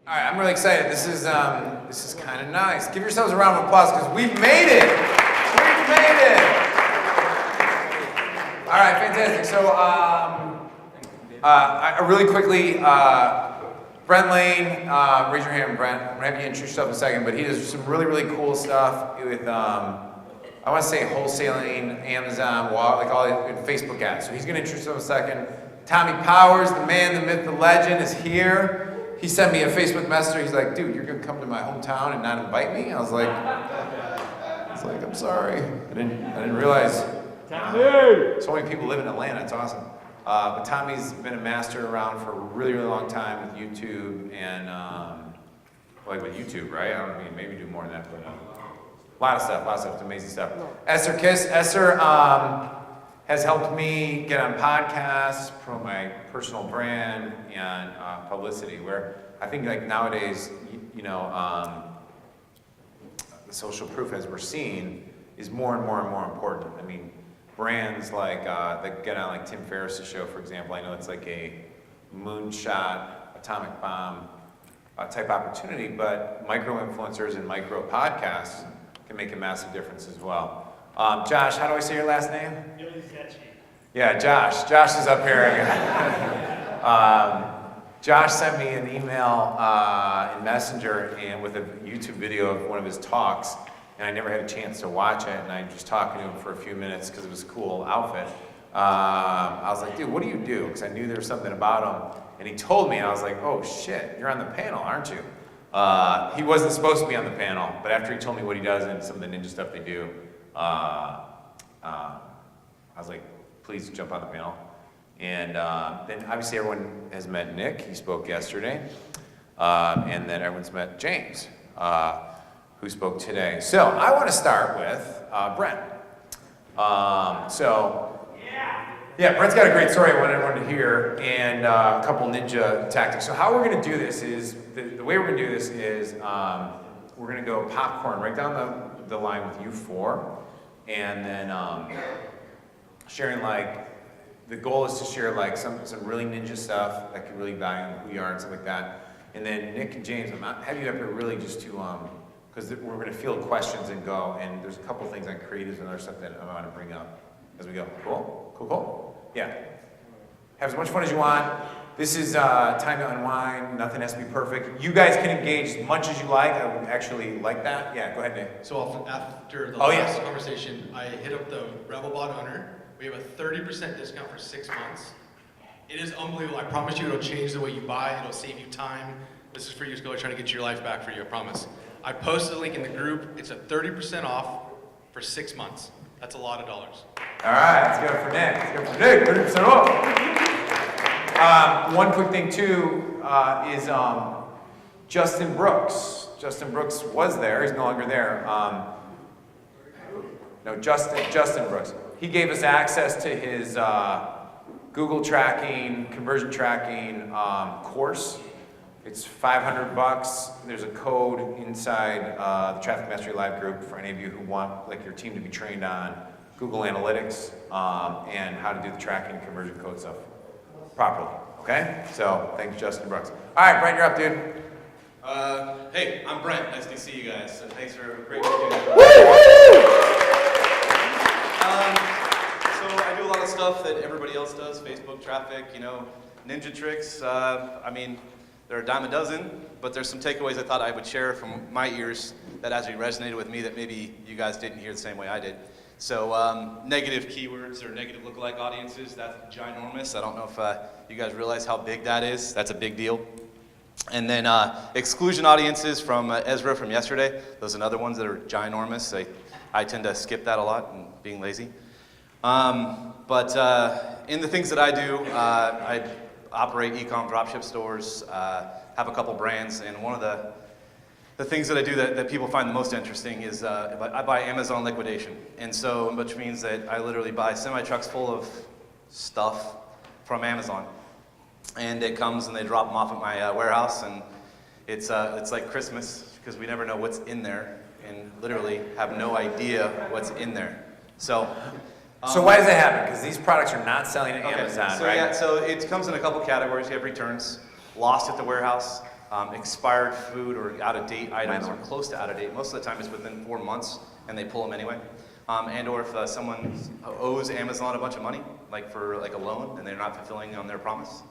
All right, I'm really excited. This is kind of nice. Give yourselves a round of applause because we've made it. We've made it. All right, fantastic. So, I really quickly, Brent Lane, raise your hand, Brent. I'm gonna have you introduce yourself in a second, but he does some really, really cool stuff with, I want to say wholesaling, Amazon, like all the Facebook ads. So he's gonna introduce himself in a second. Tommy Powers, the man, the myth, the legend, is here. He sent me a Facebook message. He's like, dude, you're gonna come to my hometown and not invite me? I was like, I'm sorry. I didn't realize. So many people live in Atlanta. It's awesome. But Tommy's been a master around for a really, really long time with YouTube and like with YouTube, right? I don't mean maybe do more than that, but a lot of stuff. It's amazing stuff. Esther Kiss. Esther has helped me get on podcasts, promote my personal brand and publicity. Where I think like nowadays, the social proof as we're seeing is more and more and more important. I mean, brands like that get on like Tim Ferriss's show, for example. I know it's like a moonshot, atomic bomb type opportunity, but micro influencers and micro podcasts can make a massive difference as well. Josh, how do I say your last name? Yeah, Josh. Josh is up here. Josh sent me an email in Messenger and with a YouTube video of one of his talks, and I never had a chance to watch it, and I was just talking to him for a few minutes because it was a cool outfit. I was like, dude, what do you do? Because I knew there was something about him, and he told me, and I was like, oh shit, you're on the panel, aren't you? He wasn't supposed to be on the panel, but after he told me what he does and some of the ninja stuff they do, I was like, please jump on the panel. And then obviously everyone has met Nick, he spoke yesterday. And then everyone's met James, who spoke today. So I want to start with Brent. Yeah, Brent's got a great story I want everyone to hear and a couple ninja tactics. So how we're going to do this is, the way we're going to do this is we're going to go popcorn right down the line with you four. And then sharing like, the goal is to share like some really ninja stuff that could really value who you are and stuff like that. And then Nick and James, I'm not have you up here really just to, because we're going to field questions and go, and there's a couple things on creatives and other stuff that I want to bring up as we go. Cool? Yeah. Have as much fun as you want. This is time to unwind. Nothing has to be perfect. You guys can engage as much as you like. I would actually like that. Yeah, go ahead, Nick. So after the last conversation, I hit up the RebelBot owner. We have a 30% discount for 6 months. It is unbelievable. I promise you it'll change the way you buy. It'll save you time. This is for you to go trying to get your life back for you, I promise. I posted a link in the group. It's a 30% off for 6 months. That's a lot of dollars. All right, let's go for Nick. 30% off. One quick thing too is Justin Brooks. Justin Brooks was there. He's no longer there. Justin Brooks. He gave us access to his Google tracking, conversion tracking course. It's $500. There's a code inside the Traffic Mastery Live group for any of you who want like your team to be trained on Google Analytics and how to do the tracking conversion code stuff properly. Okay? So thanks, Justin Brooks. All right, Brent, you're up, dude. Hey, I'm Brent. Nice to see you guys. And thanks for a great So I do a lot of stuff that everybody else does, Facebook traffic, ninja tricks. I mean, there are a dime a dozen, but there's some takeaways I thought I would share from my ears that actually resonated with me that maybe you guys didn't hear the same way I did. So negative keywords or negative lookalike audiences, that's ginormous. I don't know if you guys realize how big that is. That's a big deal. And then exclusion audiences from Ezra from yesterday. Those are another ones that are ginormous. I tend to skip that a lot and being lazy. But in the things that I do, I operate e-com dropship stores, have a couple brands, and one of the things that I do that people find the most interesting is I buy Amazon liquidation. And so, which means that I literally buy semi-trucks full of stuff from Amazon. And it comes and they drop them off at my warehouse, and it's like Christmas because we never know what's in there and literally have no idea what's in there. So why does that happen? Because these products are not selling at Amazon, so, right? Yeah, so it comes in a couple categories. You have returns, lost at the warehouse, expired food or out-of-date items or close to out-of-date. Most of the time it's within 4 months and they pull them anyway. And or if someone owes Amazon a bunch of money, like for like a loan, and they're not fulfilling on their promise,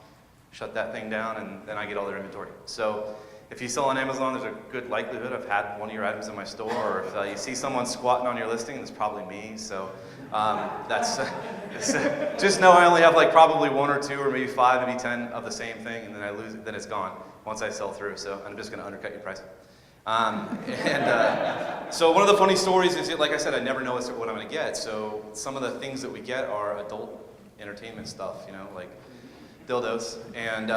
shut that thing down and then I get all their inventory. So if you sell on Amazon, there's a good likelihood I've had one of your items in my store, or if you see someone squatting on your listing, it's probably me. So just know I only have like probably 1 or 2 or maybe 5, maybe 10 of the same thing, and then I lose it, then it's gone once I sell through. So I'm just gonna undercut your price. So one of the funny stories is, like I said, I never know what I'm gonna get. So some of the things that we get are adult entertainment stuff, you know, like dildos and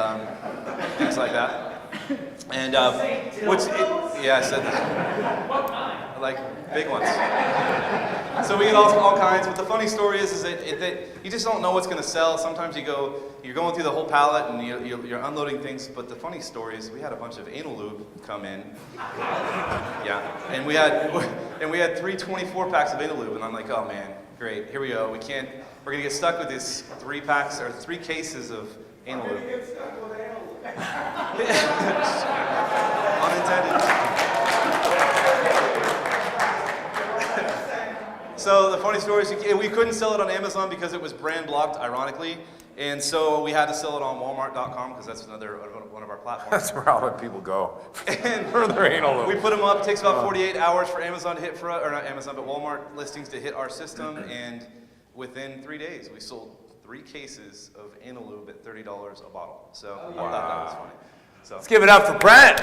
things like that. And yeah, I said that. What kind? Like big ones. So we get all kinds. But the funny story is that you just don't know what's going to sell. Sometimes you're going through the whole palette and you're unloading things. But the funny story is we had a bunch of anal lube come in. Yeah, and we had 3 24 packs of anal lube, and I'm like, oh man, great, here we go. We're gonna get stuck with these 3 packs or 3 cases of anal lube. Get stuck with anal lube. Unintended. So the funny story is we couldn't sell it on Amazon because it was brand blocked, ironically. And so we had to sell it on Walmart.com because that's another one of our platforms. That's where all the people go. And For their anal lube. we put them up. It takes about 48 hours for Amazon to hit or not Amazon, but Walmart listings to hit our system. And within 3 days, we sold 3 cases of anal lube at $30 a bottle. So I thought that was funny. So Let's give it up for Brent.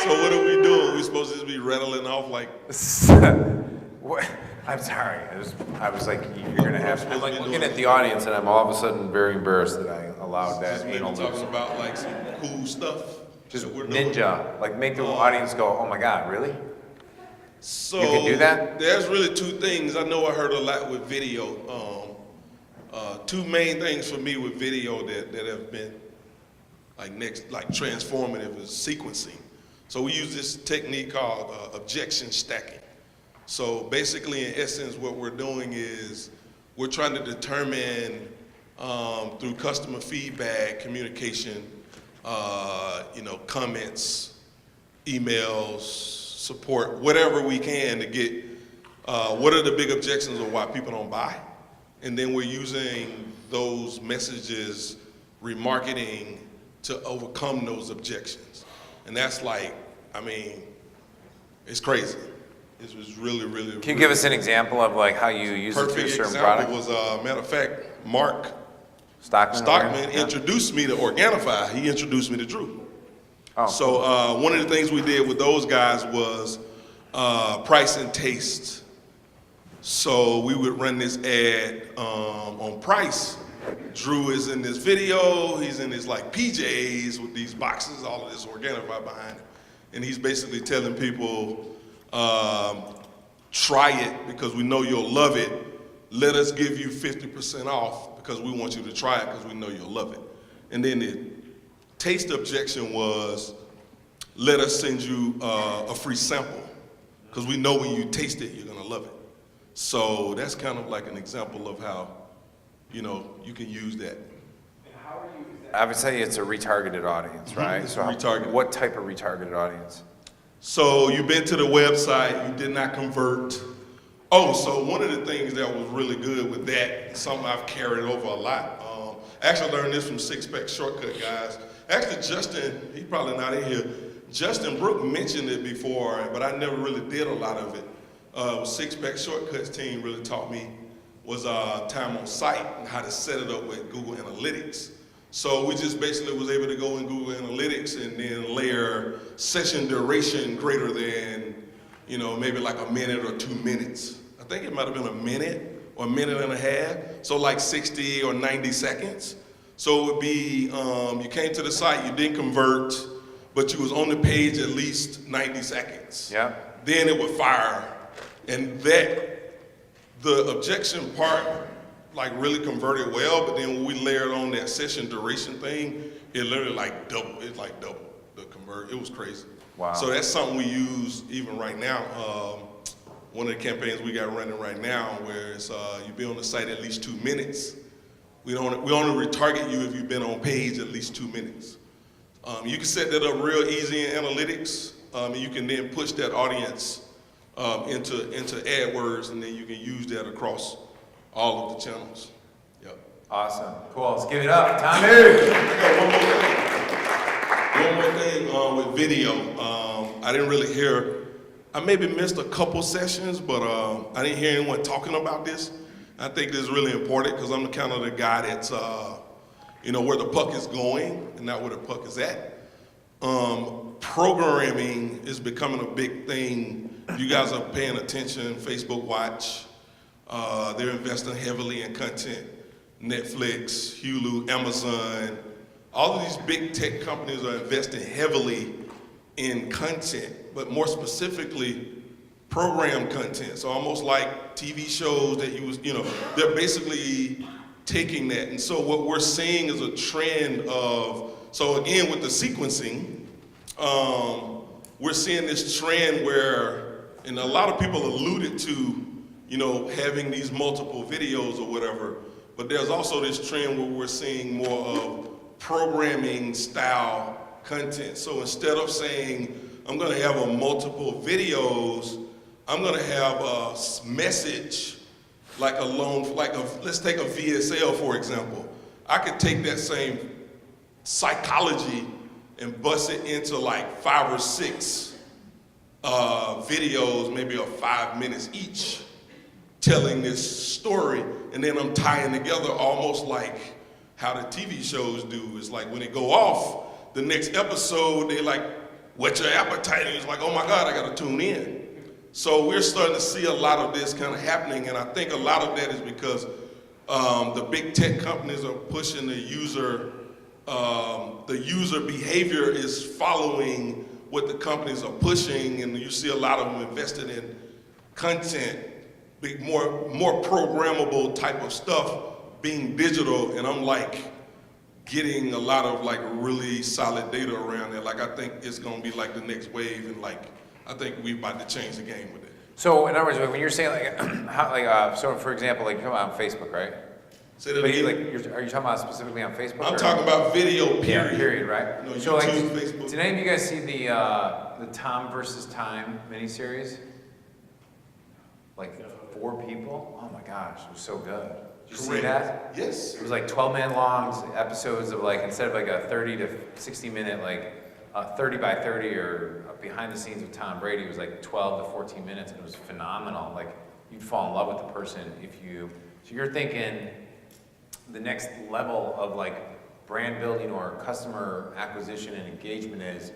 So what are we doing? We supposed to just be rattling off like? What? I'm sorry. I was like, you're gonna have. I'm like Supposed to be looking doing- at the audience, and I'm all of a sudden very embarrassed that I allowed that Just maybe anal talking lube. about like some cool stuff. Just that we're doing. ninja, like make the audience go, oh my God, really? So You can do that? There's really 2 things. I know I heard a lot with video. 2 main things for me with video that have been like transformative is sequencing. So we use this technique called objection stacking. So basically, in essence, what we're doing is we're trying to determine through customer feedback, communication, comments, emails, support, whatever we can to get what are the big objections of why people don't buy. And then we're using those messages, remarketing to overcome those objections. And that's like, it's crazy. It was really, really. Can you give us an example of like how you use it for a Perfect certain example product? was, matter of fact, Mark Stockman. Yeah. introduced me to Organifi. He introduced me to Drew. Oh. So one of the things we did with those guys was price and taste. So we would run this ad on price. Drew is in this video. He's in his like PJs with these boxes, all of this Organifi behind him. And he's basically telling people, try it because we know you'll love it. Let us give you 50% off because we want you to try it because we know you'll love it. And then the taste objection was, let us send you a free sample because we know when you taste it, you're gonna love it. So that's kind of like an example of how, you can use that. I would say it's a retargeted audience, right? It's So retargeted. what type of retargeted audience? So you've been to the website, you did not convert. Oh, so one of the things that was really good with that, something I've carried over a lot. I actually learned this from Six Pack Shortcut guys. Actually, Justin, he's probably not in here. Justin Brook mentioned it before, but I never really did a lot of it. Six Pack Shortcuts team really taught me was time on site and how to set it up with Google Analytics. So we just basically was able to go in Google Analytics and then layer session duration greater than, maybe like a minute or 2 minutes. I think it might have been a minute or a minute and a half. So like 60 or 90 seconds. So it would be, you came to the site, you didn't convert, but you was on the page at least 90 seconds. Yeah. Then it would fire. And the objection part, like really converted well, but then when we layered on that session duration thing, it literally like double the convert. It was crazy. Wow. So that's something we use even right now. One of the campaigns we got running right now where it's you be on the site at least 2 minutes, We only retarget you if you've been on page at least 2 minutes. You can set that up real easy in analytics, and you can then push that audience into AdWords, and then you can use that across all of the channels. Yep. Awesome. Cool. Let's give it up, Tommy. One more thing with video. I didn't really hear, I maybe missed a couple sessions, but I didn't hear anyone talking about this. I think this is really important because I'm kind of the guy that's, where the puck is going and not where the puck is at. Programming is becoming a big thing. You guys are paying attention, Facebook Watch. They're investing heavily in content. Netflix, Hulu, Amazon. All of these big tech companies are investing heavily in content, but more specifically, program content. So almost like TV shows that they're basically taking that. And so what we're seeing is a trend of, so again, with the sequencing, we're seeing this trend where, and a lot of people alluded to, having these multiple videos or whatever, but there's also this trend where we're seeing more of programming style content. So instead of saying, I'm gonna have a multiple videos, I'm gonna have a message let's take a VSL for example. I could take that same psychology and bust it into like 5 or 6 videos, maybe of 5 minutes each, telling this story, and then I'm tying together almost like how the TV shows do. It's like when they go off, the next episode, they like, whet your appetite, and it's like, oh my God, I gotta tune in. So we're starting to see a lot of this kind of happening, and I think a lot of that is because the big tech companies are pushing the user behavior is following what the companies are pushing, and you see a lot of them invested in content, more programmable type of stuff, being digital, and I'm like getting a lot of like really solid data around it. Like I think it's gonna be like the next wave, and like I think we're about to change the game with it. So in other words, when you're saying so for example, like you're talking about on Facebook, right? Say that But again. are you talking about specifically on Facebook? I'm or? talking about video, period. Yeah, period, right? No, So YouTube, Facebook. did any of you guys see the Tom versus Time miniseries? Like 4 people? Oh my gosh, it was so good. Did you see that? Yes. It was like 12-minute long episodes of like, instead of like a 30 to 60 minute, like 30 by 30 or behind the scenes with Tom Brady, it was like 12 to 14 minutes, and it was phenomenal. Like you'd fall in love with the person so you're thinking the next level of like brand building or customer acquisition and engagement is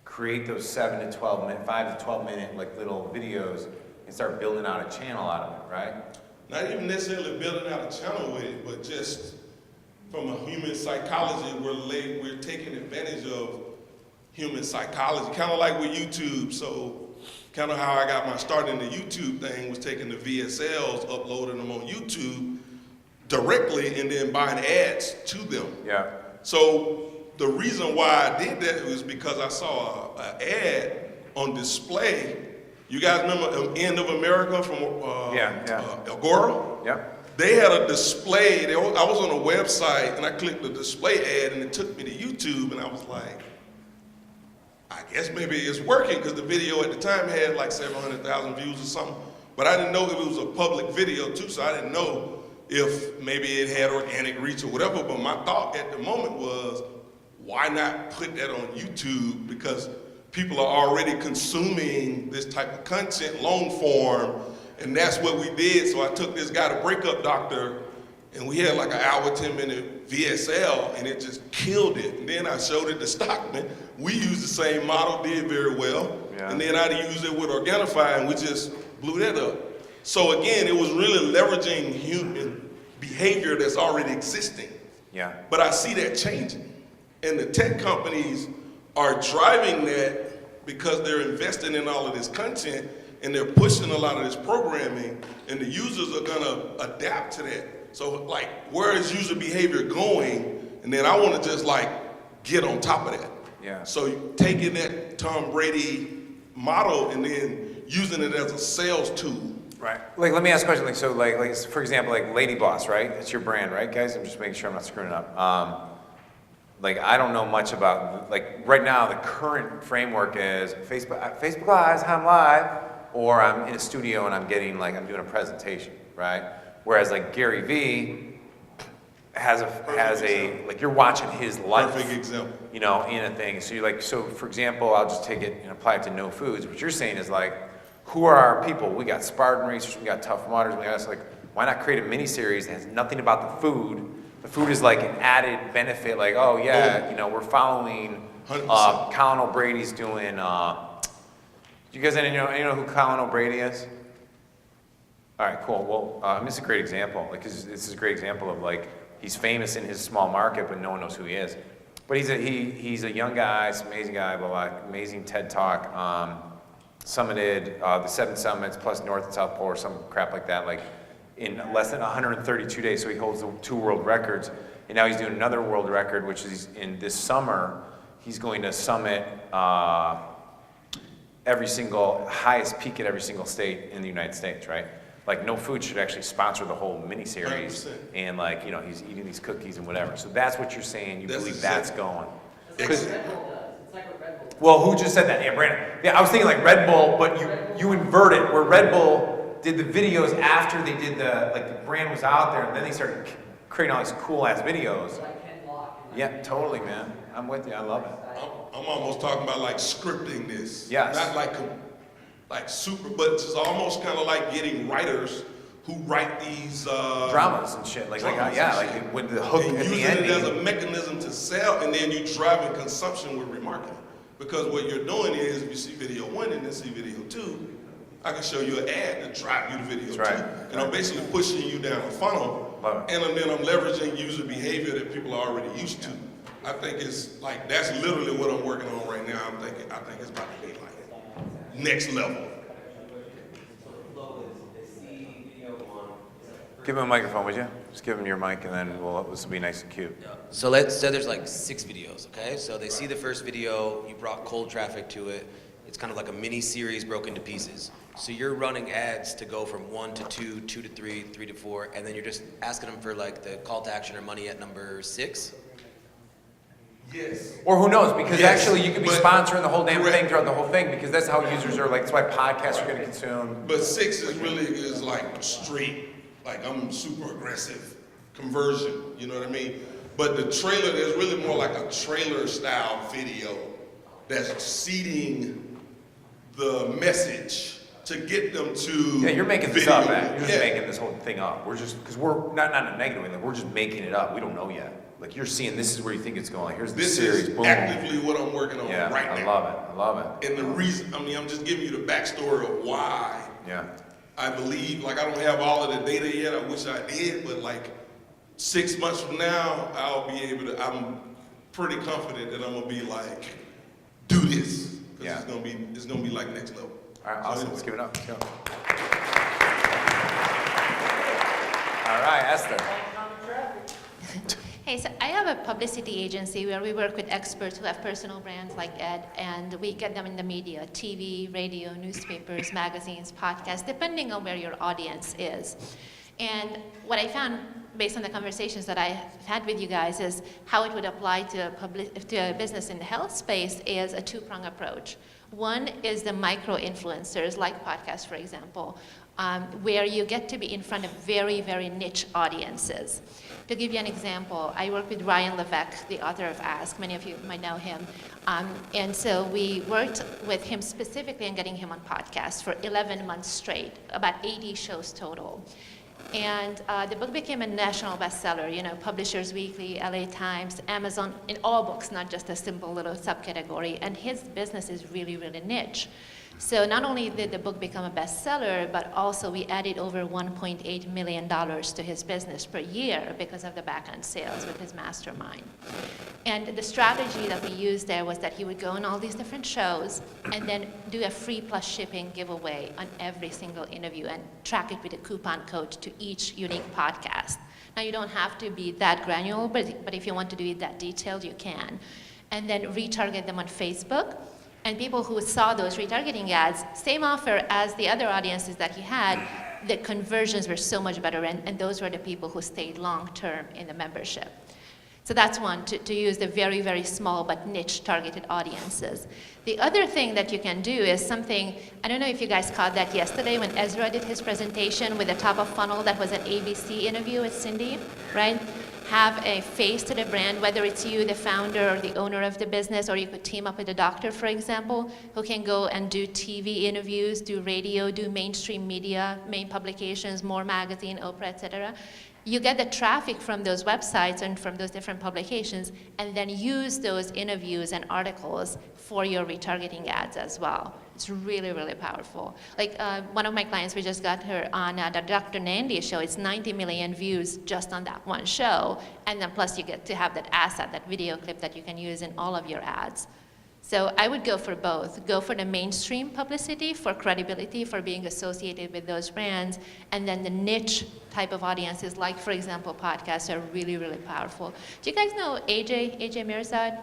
create those 7 to 12 minute, 5 to 12 minute like little videos and start building out a channel out of it, right? Not even necessarily building out a channel with it, but just from a human psychology, we're taking advantage of human psychology, kind of like with YouTube. So kind of how I got my start in the YouTube thing was taking the VSLs, uploading them on YouTube directly, and then buying ads to them. Yeah. So the reason why I did that was because I saw an ad on display. You guys remember End of America from Agora? Yep. They had a display. I was on a website and I clicked the display ad and it took me to YouTube, and I was like, I guess maybe it's working, because the video at the time had like 700,000 views or something. But I didn't know if it was a public video too, so I didn't know if maybe it had organic reach or whatever. But my thought at the moment was, why not put that on YouTube? Because people are already consuming this type of content, long form, and that's what we did. So I took this guy to Breakup Doctor, and we had like an hour, 10-minute VSL, and it just killed it. And then I showed it to Stockman. We used the same model, did very well. Yeah. And then I used it with Organifi, and we just blew that up. So again, it was really leveraging human behavior that's already existing. Yeah. But I see that changing. And the tech companies are driving that because they're investing in all of this content, and they're pushing a lot of this programming, and the users are gonna adapt to that. So like, where is user behavior going? And then I wanna just like get on top of that. Yeah. So taking that Tom Brady model and then using it as a sales tool. Right. Like, let me ask a question. Like, so, like, for example, like Lady Boss, right? It's your brand, right, guys? I'm just making sure I'm not screwing it up. Like, I don't know much about, like, right now, the current framework is Facebook Live, I'm live, or I'm in a studio and I'm doing a presentation, right? Whereas, like, Gary Vee has a, like, you're watching his life. Perfect example. You know, in a thing. So you're like, so for example, I'll just take it and apply it to No Foods. What you're saying is like, who are our people? We got Spartan Racers, we got Tough Mudders, we got us, like, why not create a mini series that has nothing about the food? The food is like an added benefit, like, oh yeah, you know, we're following 100%. Colin O'Brady's doing, do you guys any know who Colin O'Brady is? All right, cool. Well, this is a great example. Like, this is a great example of like, he's famous in his small market, but no one knows who he is. But he's a young guy, he's an amazing guy, blah, blah, amazing TED Talk, summited the 7 summits plus North and South Pole or some crap like that, like in less than 132 days. So he holds the 2 world records. And now he's doing another world record, which is in this summer, he's going to summit every single, highest peak at every single state in the United States, right? Like, No Food should actually sponsor the whole mini-series. 100%. And like, you know, he's eating these cookies and whatever. So that's what you're saying, you That's believe exactly- that's going. Exactly. Well, who just said that? Yeah, Brandon. Yeah, I was thinking like Red Bull, but you invert it, where Red Bull did the videos after they did the brand was out there, and then they started creating all these cool-ass videos. Yeah, totally, man. I'm with you, I love it. I'm almost talking about like scripting this. Yes. Not like super, but it's almost kind of like getting writers who write these Dramas and shit, dramas yeah, and shit. like with the hook and at the using it as ending. a mechanism to sell, and then you driving consumption with remarketing. Because what you're doing is, if you see video 1 and then see video 2, I can show you an ad to drive you to video That's 2. right. And I'm basically pushing you down a funnel, Love it. and then I'm leveraging user behavior that people are already used to. I think it's like, that's literally what I'm working on right now. I think it's about to be like next level. Give him a microphone, would you? Just give him your mic, and then this will be nice and cute. So let's say there's like 6 videos, okay? So they see the first video, you brought cold traffic to it. It's kind of like a mini series broken to pieces. So you're running ads to go from 1 to 2, 2 to 3, 3 to 4, and then you're just asking them for like the call to action or money at number 6? Yes. Or who knows, because Yes, actually you could be but- sponsoring the whole damn correct. thing throughout the whole thing, because that's how users are, like, that's why podcasts are gonna consume. But 6 is like straight, like I'm super aggressive conversion, you know what I mean? But the trailer, there's really more like a trailer style video that's seeding the message to get them to Yeah, you're making this video. up, man. You're just Yeah. making this whole thing up. We're just, because we're not in a negative way, like, we're just making it up. We don't know yet. Like, you're seeing this is where you think it's going. Here's the This series, is boom. actively what I'm working on Yeah, right I now. love it. I love it. And the reason, I'm just giving you the backstory of why Yeah. I believe, like I don't have all of the data yet, I wish I did, but like 6 months from now, I'll be able to, I'm pretty confident that I'm gonna be like, do this. Cause Yeah. it's gonna be like next level. All right, So awesome. anyway. Let's give it up. Let's go. All right, Esther. Hey, so I have a publicity agency where we work with experts who have personal brands like Ed, and we get them in the media, TV, radio, newspapers, magazines, podcasts, depending on where your audience is. And what I found, based on the conversations that I've had with you guys, is how it would apply to a business in the health space is a 2-prong approach. One is the micro-influencers, like podcasts, for example, where you get to be in front of very, very niche audiences. To give you an example, I work with Ryan Levesque, the author of Ask. Many of you might know him. And so we worked with him specifically on getting him on podcasts for 11 months straight, about 80 shows total. And the book became a national bestseller, you know, Publishers Weekly, LA Times, Amazon, in all books, not just a simple little subcategory. And his business is really, really niche. So not only did the book become a bestseller, but also we added over $1.8 million to his business per year because of the back-end sales with his mastermind. And the strategy that we used there was that he would go on all these different shows and then do a free plus shipping giveaway on every single interview and track it with a coupon code to each unique podcast. Now, you don't have to be that granular, but if you want to do it that detailed, you can. And then retarget them on Facebook. And people who saw those retargeting ads, same offer as the other audiences that he had, the conversions were so much better, and those were the people who stayed long-term in the membership. So that's one, to use the very, very small but niche targeted audiences. The other thing that you can do is something, I don't know if you guys caught that yesterday when Ezra did his presentation with the top of funnel, that was an ABC interview with Cindy, right? Have a face to the brand, whether it's you, the founder or the owner of the business, or you could team up with a doctor, for example, who can go and do TV interviews, do radio, do mainstream media, main publications, More Magazine, Oprah, et cetera. You get the traffic from those websites and from those different publications, and then use those interviews and articles for your retargeting ads as well. It's really, really powerful. Like one of my clients, we just got her on the Dr. Nandy show. It's 90 million views just on that one show, and then plus you get to have that asset, that video clip that you can use in all of your ads. So I would go for both. Go for the mainstream publicity, for credibility, for being associated with those brands, and then the niche type of audiences, like, for example, podcasts are really, really powerful. Do you guys know AJ Mirzad?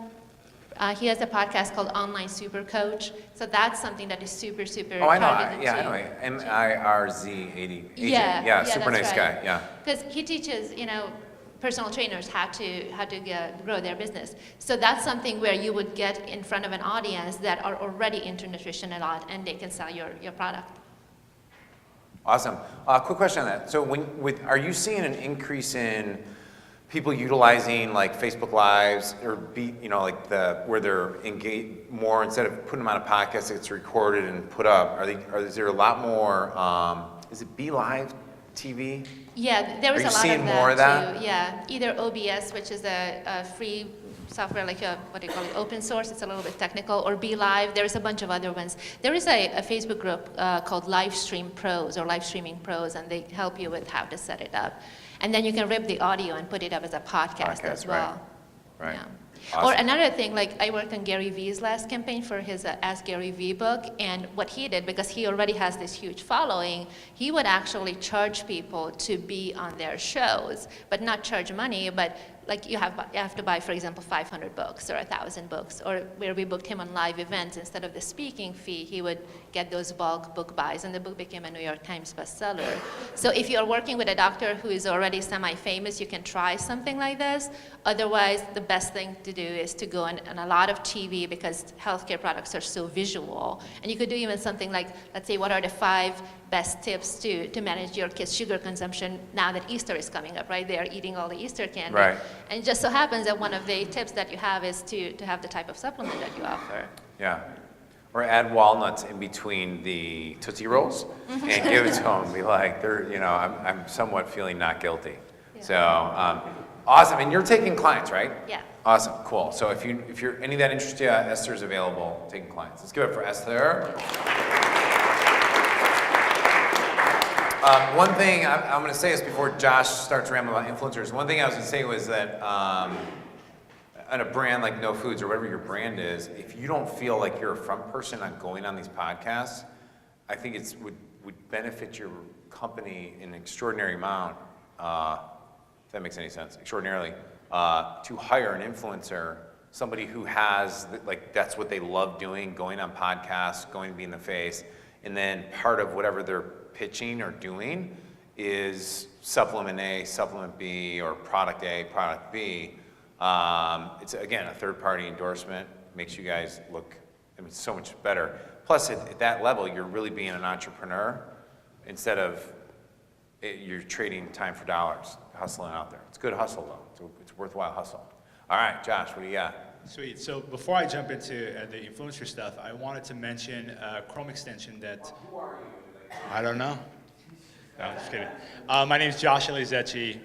He has a podcast called Online Super Coach. So that's something that is super, super Oh, I know. targeted Yeah, I to- know. MIRZ80. Yeah, super that's nice right. guy. Yeah. Because he teaches, personal trainers how to grow their business. So that's something where you would get in front of an audience that are already into nutrition a lot, and they can sell your product. Awesome. Quick question on that. So are you seeing an increase in people utilizing like Facebook Lives or where they're engaged more, instead of putting them on a podcast, it's recorded and put up? Is there a lot more? Is it Be Live TV? Yeah, there was Are you a lot seeing of that more of that? too. Yeah, either OBS, which is a free software, like what do you call it, open source. It's a little bit technical, or Be Live. There's a bunch of other ones. There is a Facebook group called Livestream Pros or Live Streaming Pros, and they help you with how to set it up. And then you can rip the audio and put it up as a podcast as well. Right. Yeah. Awesome. Or another thing, like I worked on Gary Vee's last campaign for his Ask Gary Vee book, and what he did, because he already has this huge following, he would actually charge people to be on their shows, but not charge money, but like you have to buy, for example, 500 books or 1,000 books, or where we booked him on live events, instead of the speaking fee, he would get those bulk book buys, and the book became a New York Times bestseller. So if you're working with a doctor who is already semi-famous, you can try something like this. Otherwise, the best thing to do is to go on a lot of TV, because healthcare products are so visual. And you could do even something like, let's say, what are the 5 best tips to manage your kids' sugar consumption now that Easter is coming up, right? They are eating all the Easter candy. Right. And it just so happens that one of the tips that you have is to have the type of supplement that you offer. Yeah. Or add walnuts in between the Tootsie Rolls and give it to them and be like, I'm somewhat feeling not guilty. Yeah. So, awesome. And you're taking clients, right? Yeah. Awesome, cool. So if you're any of that interests you, Esther's available taking clients. Let's give it for Esther. One thing I'm going to say is, before Josh starts rambling about influencers, one thing I was going to say was that on a brand like No Foods or whatever your brand is, if you don't feel like you're a front person on going on these podcasts, I think it would benefit your company in an extraordinary amount, if that makes any sense, extraordinarily, to hire an influencer, somebody who has, that's what they love doing, going on podcasts, going to be in the face, and then part of whatever they're pitching or doing is supplement A, supplement B, or product A, product B. It's, again, a third-party endorsement, makes you guys look so much better. Plus, at that level, you're really being an entrepreneur instead of you're trading time for dollars, hustling out there. It's good hustle, though. It's worthwhile hustle. All right, Josh, what do you got? Sweet. So before I jump into the influencer stuff, I wanted to mention a Chrome extension that... Who are you? I don't know. No, I'm just kidding. My name is Josh Elizecchi.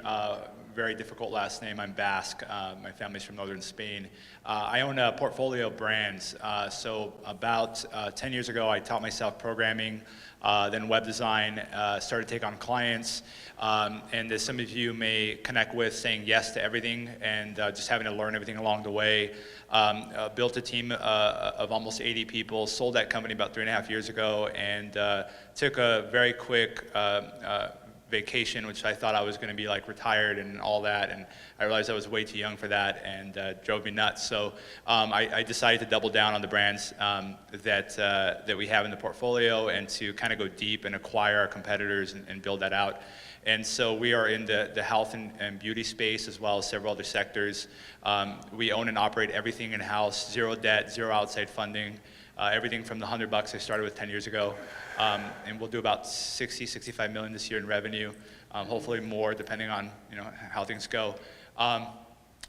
Very difficult last name. I'm Basque. My family's from northern Spain. I own a portfolio of brands. So about 10 years ago, I taught myself programming, then web design, started to take on clients. And as some of you may connect with, saying yes to everything and just having to learn everything along the way. Built a team of almost 80 people, sold that company about 3.5 years ago, and took a very quick vacation, which I thought I was going to be like retired and all that, and I realized I was way too young for that, and drove me nuts. So I decided to double down on the brands that we have in the portfolio, and to kind of go deep and acquire our competitors and build that out. And so we are in the health and beauty space, as well as several other sectors. We own and operate everything in-house, zero debt, zero outside funding. Everything from the $100 I started with 10 years ago, and we'll do about 65 million this year in revenue, hopefully more depending on how things go.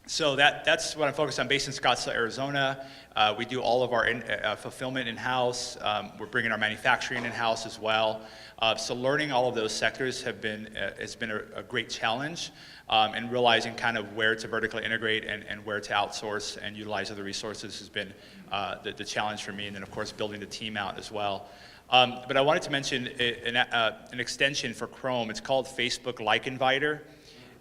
So that's what I'm focused on. Based in Scottsdale, Arizona, we do all of our fulfillment in-house. We're bringing our manufacturing in-house as well. So learning all of those sectors has been a great challenge, and realizing kind of where to vertically integrate and where to outsource and utilize other resources has been the challenge for me, and then of course building the team out as well. But I wanted to mention an extension for Chrome. It's called Facebook Like Inviter.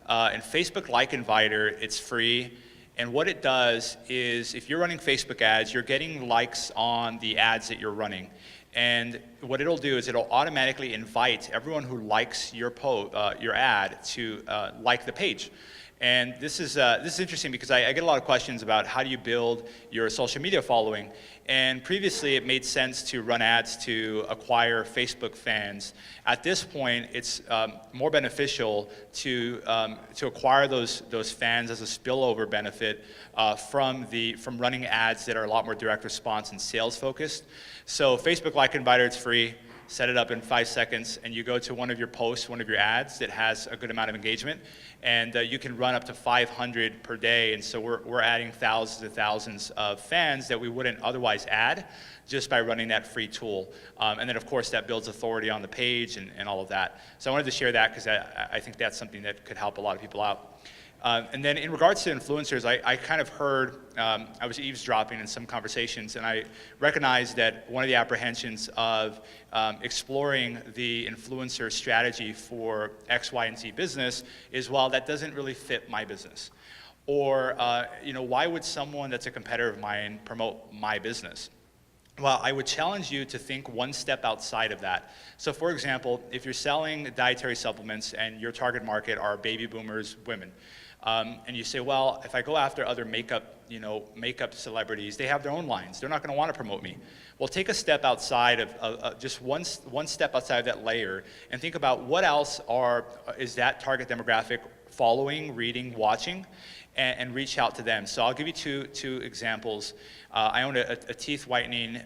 And Facebook Like Inviter, it's free. And what it does is, if you're running Facebook ads, you're getting likes on the ads that you're running. And what it'll do is it'll automatically invite everyone who likes your ad to like the page. And this is interesting because I get a lot of questions about how do you build your social media following. And previously it made sense to run ads to acquire Facebook fans. At this point, it's more beneficial to acquire those fans as a spillover benefit from running ads that are a lot more direct response and sales focused. So Facebook Like Inviter, it's free. Set it up in 5 seconds, and you go to one of your posts, one of your ads that has a good amount of engagement, and you can run up to 500 per day. And so we're adding thousands and thousands of fans that we wouldn't otherwise add just by running that free tool. And then of course that builds authority on the page and all of that. So I wanted to share that because I think that's something that could help a lot of people out. And then in regards to influencers, I kind of heard, I was eavesdropping in some conversations, and I recognized that one of the apprehensions of exploring the influencer strategy for X, Y, and Z business is, well, that doesn't really fit my business. Or, why would someone that's a competitor of mine promote my business? Well, I would challenge you to think one step outside of that. So for example, if you're selling dietary supplements and your target market are baby boomers, women, and you say, well, if I go after other makeup celebrities, they have their own lines. They're not going to want to promote me. Well, take a step outside of just one step outside of that layer, and think about what else is that target demographic following, reading, watching, and reach out to them. So I'll give you two examples. I own a teeth whitening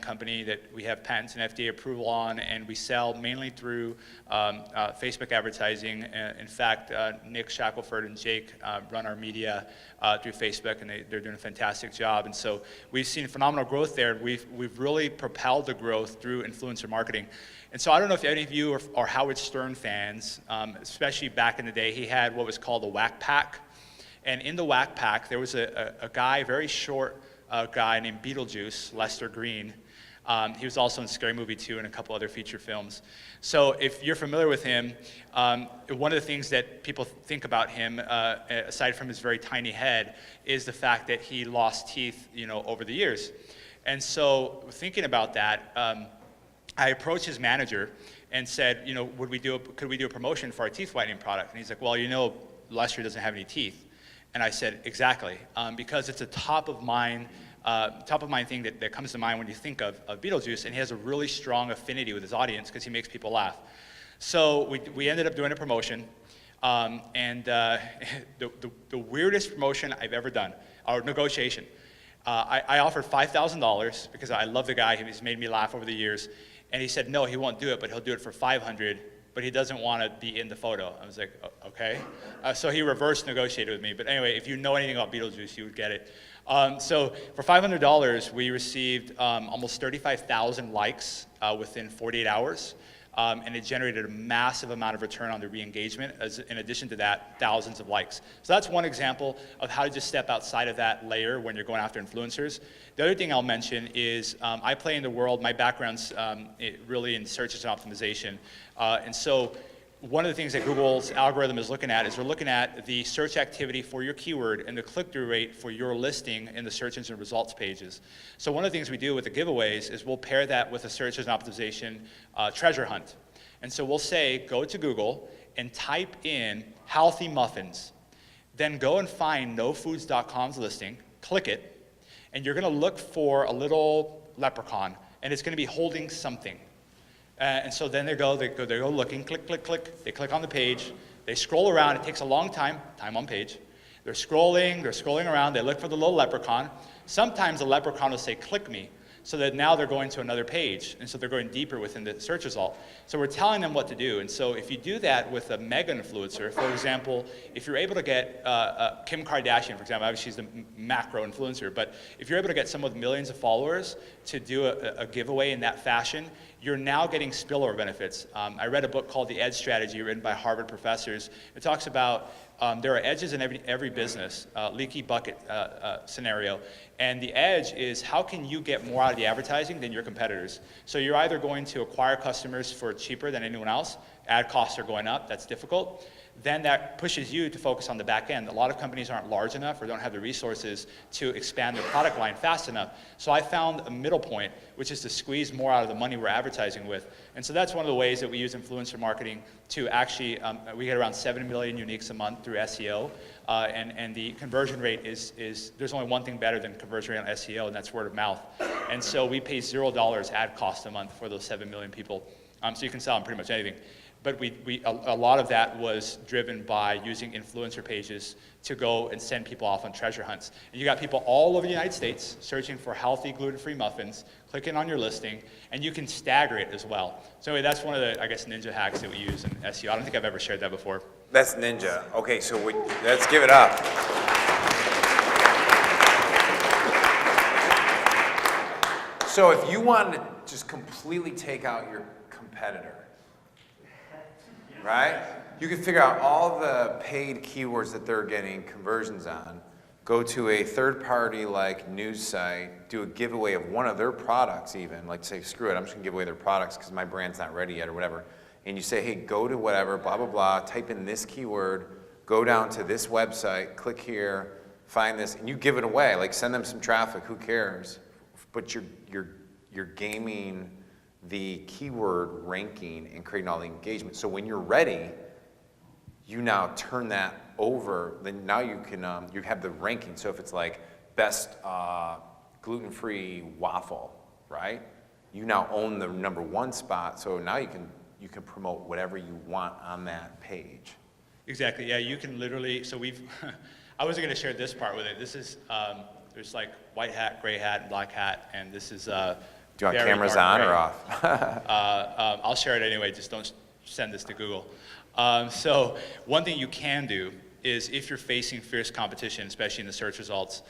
company that we have patents and FDA approval on, and we sell mainly through Facebook advertising. In fact, Nick Shackelford and Jake run our media through Facebook, and they're doing a fantastic job. And so we've seen phenomenal growth there. We've really propelled the growth through influencer marketing. And so I don't know if any of you are Howard Stern fans, especially back in the day. He had what was called the Whack Pack. And in the Whack Pack, there was a guy, very short guy named Beetlejuice, Lester Green. He was also in Scary Movie 2 and a couple other feature films. So if you're familiar with him, one of the things that people think about him, aside from his very tiny head, is the fact that he lost teeth, over the years. And so thinking about that, I approached his manager and said, could we do a promotion for our teeth whitening product? And he's like, well, Lester doesn't have any teeth. And I said, exactly, because it's a top of mind thing that comes to mind when you think of Beetlejuice, and he has a really strong affinity with his audience because he makes people laugh. So we ended up doing a promotion, and the weirdest promotion I've ever done, or negotiation. I offered $5,000 because I love the guy, he's made me laugh over the years, and he said no, he won't do it, but he'll do it for $500. But he doesn't want to be in the photo. I was like, okay. So he reverse negotiated with me. But anyway, if you know anything about Beetlejuice, you would get it. So for $500, we received almost 35,000 likes within 48 hours. And it generated a massive amount of return on the re-engagement. In addition to that, thousands of likes. So that's one example of how to just step outside of that layer when you're going after influencers. The other thing I'll mention is I play in the world, my background's really in search engine optimization. And so one of the things that Google's algorithm is looking at is we're looking at the search activity for your keyword and the click-through rate for your listing in the search engine results pages. So one of the things we do with the giveaways is we'll pair that with a search engine optimization treasure hunt. And so we'll say, go to Google and type in healthy muffins. Then go and find nofoods.com's listing, click it, and you're gonna look for a little leprechaun, and it's gonna be holding something. And so then they go looking, click, click, click. They click on the page. They scroll around. It takes a long time on page. They're scrolling around. They look for the little leprechaun. Sometimes the leprechaun will say, click me. So that now they're going to another page. And so they're going deeper within the search result. So we're telling them what to do. And so if you do that with a mega influencer, for example, if you're able to get Kim Kardashian, for example, obviously she's the macro influencer, but if you're able to get someone with millions of followers to do a giveaway in that fashion, you're now getting spillover benefits. I read a book called The Edge Strategy, written by Harvard professors. It talks about there are edges in every business, leaky bucket scenario. And the edge is how can you get more out of the advertising than your competitors? So you're either going to acquire customers for cheaper than anyone else, ad costs are going up, that's difficult. Then that pushes you to focus on the back end. A lot of companies aren't large enough or don't have the resources to expand their product line fast enough. So I found a middle point, which is to squeeze more out of the money we're advertising with. And so that's one of the ways that we use influencer marketing to actually, we get around 7 million uniques a month through SEO. And the conversion rate is, there's only one thing better than conversion rate on SEO, and that's word of mouth. And so we pay $0 ad cost a month for those 7 million people. So you can sell on pretty much anything. But a lot of that was driven by using influencer pages to go and send people off on treasure hunts. And you got people all over the United States searching for healthy gluten-free muffins, clicking on your listing, and you can stagger it as well. So anyway, that's one of the, I guess, ninja hacks that we use in SEO. I don't think I've ever shared that before. That's ninja. Okay, so let's give it up. So if you wanted to just completely take out your competitor, right? You can figure out all the paid keywords that they're getting conversions on, go to a third party like news site, do a giveaway of one of their products even, like say, screw it, I'm just gonna give away their products because my brand's not ready yet or whatever. And you say, hey, go to whatever, blah, blah, blah, type in this keyword, go down to this website, click here, find this, and you give it away, like send them some traffic, who cares? But you're gaming the keyword ranking and creating all the engagement. So when you're ready, you now turn that over, then now you can, you have the ranking. So if it's like best gluten-free waffle, right? You now own the #1 spot, so now you can promote whatever you want on that page. Exactly, yeah, you can literally, so we've, I wasn't gonna share this part with it. This is, there's like white hat, gray hat, and black hat, and this is Do you want very cameras dark on gray. or off? I'll share it anyway, just don't send this to Google. So one thing you can do is if you're facing fierce competition, especially in the search results,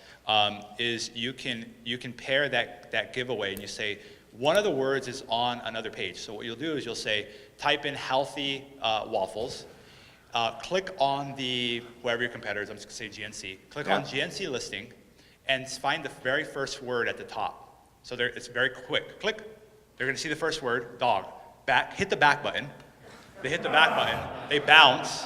is you can pair that giveaway and you say, one of the words is on another page. So what you'll do is you'll say, type in healthy waffles, click on the, wherever your competitors, I'm just gonna say GNC, click on GNC listing, and find the very first word at the top. So it's very quick. Click. They're going to see the first word, dog. Back. Hit the back button. They hit the back button. They bounce.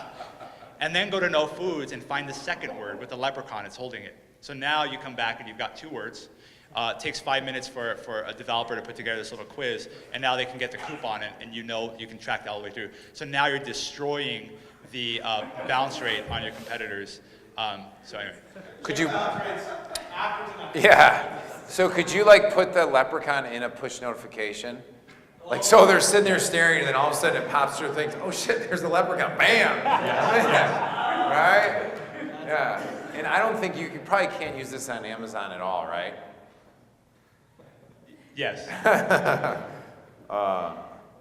And then go to No Foods and find the second word with the leprechaun. It's holding it. So now you come back and you've got 2 words. It takes 5 minutes for a developer to put together this little quiz. And now they can get the coupon and you can track that all the way through. So now you're destroying the bounce rate on your competitors. So anyway. Could you? Yeah. So could you like put the leprechaun in a push notification? Like so they're sitting there staring and then all of a sudden it pops through things, oh shit, there's the leprechaun, bam! Yeah. Right? Yeah. And I don't think you probably can't use this on Amazon at all, right? Yes.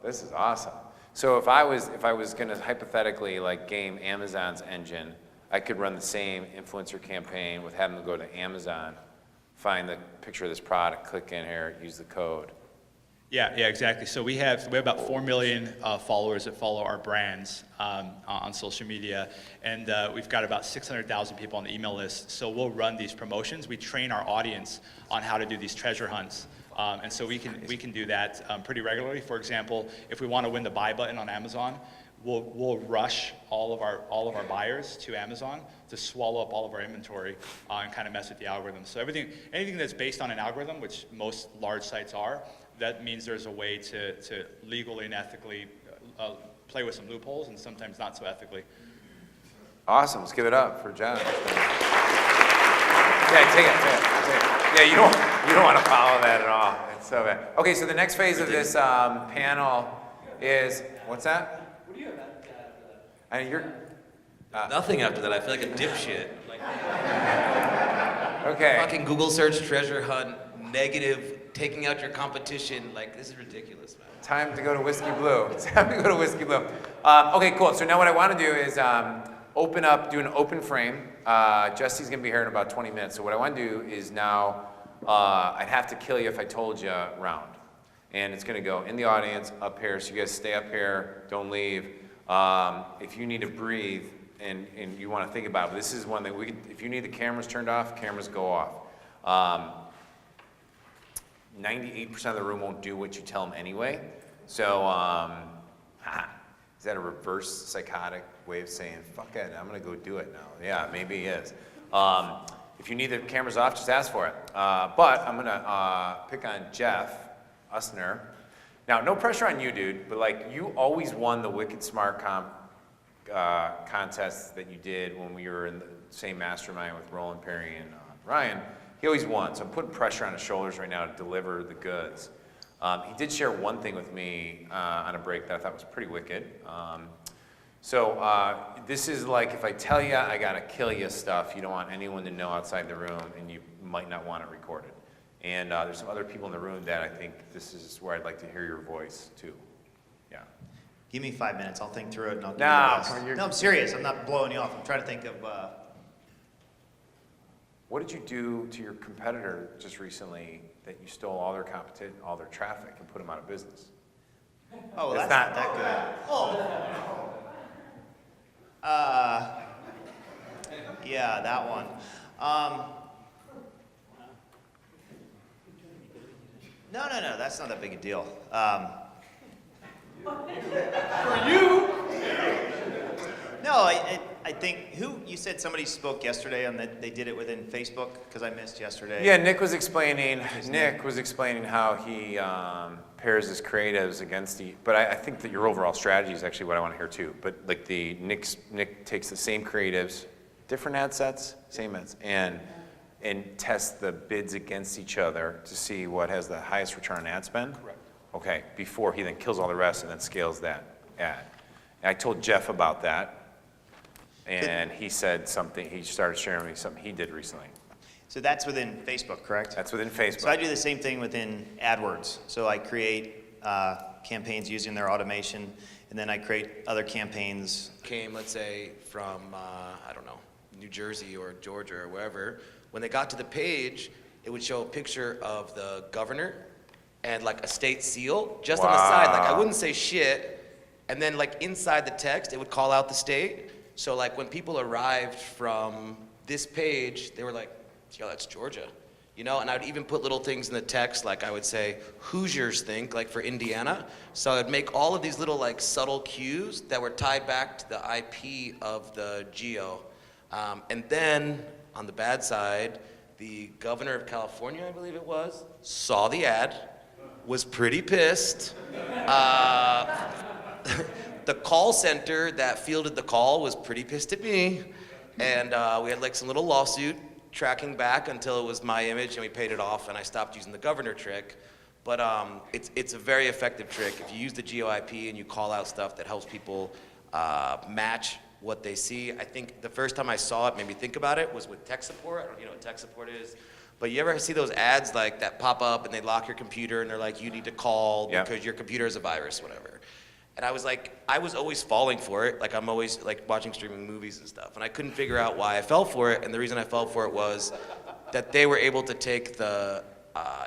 This is awesome. So if I was gonna hypothetically like game Amazon's engine, I could run the same influencer campaign with having them go to Amazon, find the picture of this product, click in here, use the code. Yeah, exactly. So we have about 4 million followers that follow our brands on social media, and we've got about 600,000 people on the email list. So we'll run these promotions. We train our audience on how to do these treasure hunts, and so we can do that pretty regularly. For example, if we want to win the buy button on Amazon, we'll rush all of our buyers to Amazon to swallow up all of our inventory and kind of mess with the algorithm. So anything that's based on an algorithm, which most large sites are, that means there's a way to legally and ethically play with some loopholes and sometimes not so ethically. Awesome. Let's give it up for John. Yeah, take it. Yeah, you don't want to follow that at all. It's so bad. Okay, so the next phase of this panel is, what's that? What do you have after that? And you're, Nothing after that. I feel like a dipshit. okay. Fucking Google search treasure hunt, negative, taking out your competition. Like, this is ridiculous, man. Time to go to Whiskey Blue. Okay, cool. So now what I want to do is do an open frame. Jesse's going to be here in about 20 minutes. So what I want to do is now, I'd have to kill you if I told you round. And it's going to go in the audience, up here. So you guys stay up here, don't leave. If you need to breathe and you want to think about it, this is one that if you need the cameras turned off, cameras go off. 98% of the room won't do what you tell them anyway. So, is that a reverse psychotic way of saying, fuck it, I'm gonna go do it now? Yeah, maybe it is. If you need the cameras off, just ask for it. But I'm gonna pick on Jeff Usner. Now, no pressure on you, dude, but like, you always won the Wicked Smart contest that you did when we were in the same mastermind with Roland Perry and Ryan. He always won, so I'm putting pressure on his shoulders right now to deliver the goods. He did share one thing with me on a break that I thought was pretty wicked. This is like, if I tell you I gotta kill you stuff, you don't want anyone to know outside the room, and you might not want it recorded. And there's some other people in the room that I think this is where I'd like to hear your voice too. Yeah. Give me 5 minutes. I'll think through it and I'll give No, you the best. come on, No, I'm serious. I'm not blowing you off. I'm trying to think of. What did you do to your competitor just recently that you stole all their all their traffic and put them out of business? Oh, well, It's that's not- not that good. Yeah, that one. No, that's not that big a deal. No, I think, you said somebody spoke yesterday and that they did it within Facebook, because I missed yesterday. Yeah, Nick was explaining how he pairs his creatives against but I think that your overall strategy is actually what I want to hear too. But like Nick takes the same creatives, different ad sets, same ads, and tests the bids against each other to see what has the highest return on ad spend. Correct. Okay, before he then kills all the rest and then scales that ad. And I told Jeff about that, and he said something, he started sharing with me something he did recently. So that's within Facebook, correct? That's within Facebook. So I do the same thing within AdWords. So I create campaigns using their automation, and then I create other campaigns. Came, let's say, from, I don't know, New Jersey or Georgia or wherever. When they got to the page, it would show a picture of the governor and like a state seal just on the side. Like, I wouldn't say shit. And then like inside the text, it would call out the state. So like when people arrived from this page, they were like, yo, that's Georgia. You know, and I would even put little things in the text, like I would say, Hoosiers think, like for Indiana. So I'd make all of these little like subtle cues that were tied back to the IP of the geo. And then on the bad side, the governor of California, I believe it was, saw the ad, was pretty pissed. The call center that fielded the call was pretty pissed at me. And we had like some little lawsuit tracking back until it was my image and we paid it off and I stopped using the governor trick. But it's a very effective trick. If you use the GeoIP and you call out stuff that helps people match what they see. I think the first time I saw it, made me think about it, was with tech support. I don't know what tech support is. But you ever see those ads like that pop up and they lock your computer and they're like, you need to call because your computer is a virus, whatever. And I was like, I was always falling for it. Like I'm always like watching streaming movies and stuff. And I couldn't figure out why I fell for it. And the reason I fell for it was that they were able to take the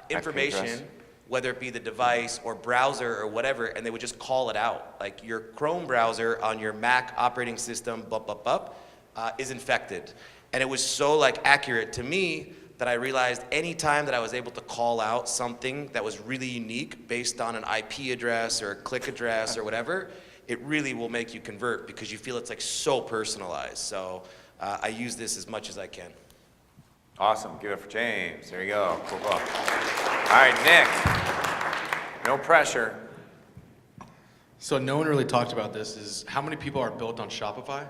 information, whether it be the device or browser or whatever, and they would just call it out. Like your Chrome browser on your Mac operating system, is infected. And it was so like accurate to me that I realized any time that I was able to call out something that was really unique based on an IP address or a click address or whatever, it really will make you convert because you feel it's like so personalized. So I use this as much as I can. Awesome. Give it for James. There you go. Cool. All right, Nick. No pressure. So no one really talked about this, is how many people are built on Shopify?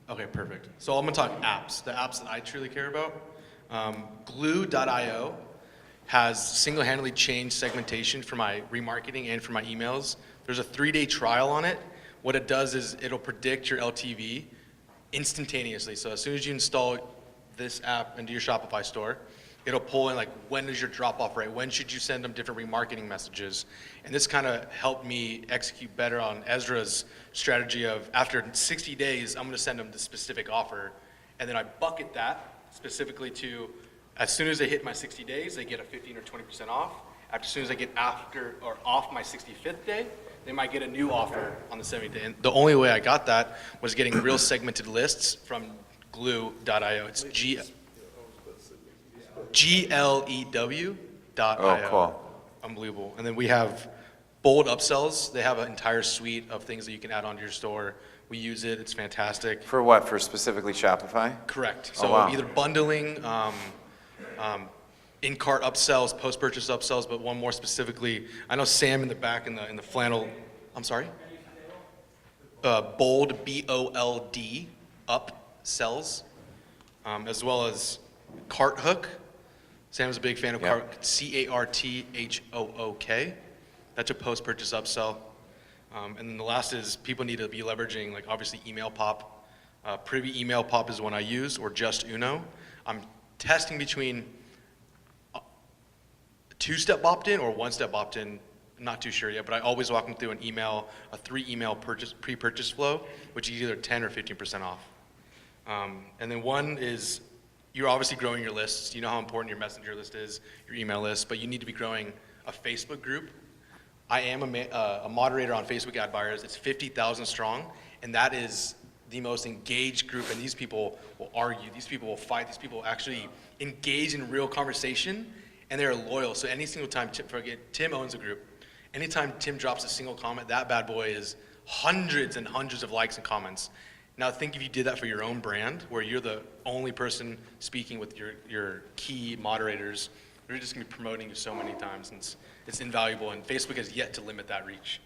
Okay, perfect. So I'm gonna talk apps, the apps that I truly care about. Glue.io has single-handedly changed segmentation for my remarketing and for my emails. There's a 3-day trial on it. What it does is it'll predict your LTV instantaneously. So as soon as you install this app into your Shopify store, it'll pull in like, when is your drop-off rate? When should you send them different remarketing messages? And this kind of helped me execute better on Ezra's strategy of, after 60 days, I'm gonna send them the specific offer. And then I bucket that specifically to, as soon as they hit my 60 days, they get a 15 or 20% off. As soon as I get after or off my 65th day, they might get a new offer on the 70th day. And the only way I got that was getting real segmented lists from Glue.io. It's GLEW.io. Oh, cool. Unbelievable. And then we have Bold Upsells. They have an entire suite of things that you can add onto your store. We use it. It's fantastic. For what? For specifically Shopify? Correct. Oh, So wow. either bundling, in-cart upsells, post-purchase upsells, but one more specifically. I know Sam in the back in the flannel. I'm sorry. Bold, BOLD, upsells, as well as Cart Hook. Sam's a big fan of Yeah. Cart, CARTHOOK. That's a post-purchase upsell. And then the last is people need to be leveraging, like obviously email pop. Privy email pop is one I use, or just Uno. I'm testing between two-step opt-in or one-step opt-in. Not too sure yet, but I always walk them through a 3-email pre-purchase flow, which is either 10 or 15% off. And then one is, you're obviously growing your lists. You know how important your messenger list is, your email list, but you need to be growing a Facebook group. I am a moderator on Facebook Ad Buyers. It's 50,000 strong, and that is the most engaged group, and these people will argue, these people will fight, these people actually engage in real conversation, and they're loyal. So any single time, Tim owns a group. Anytime Tim drops a single comment, that bad boy is hundreds and hundreds of likes and comments. Now think if you did that for your own brand, where you're the only person speaking with your key moderators, you're just gonna be promoting you so many times, and it's invaluable, and Facebook has yet to limit that reach.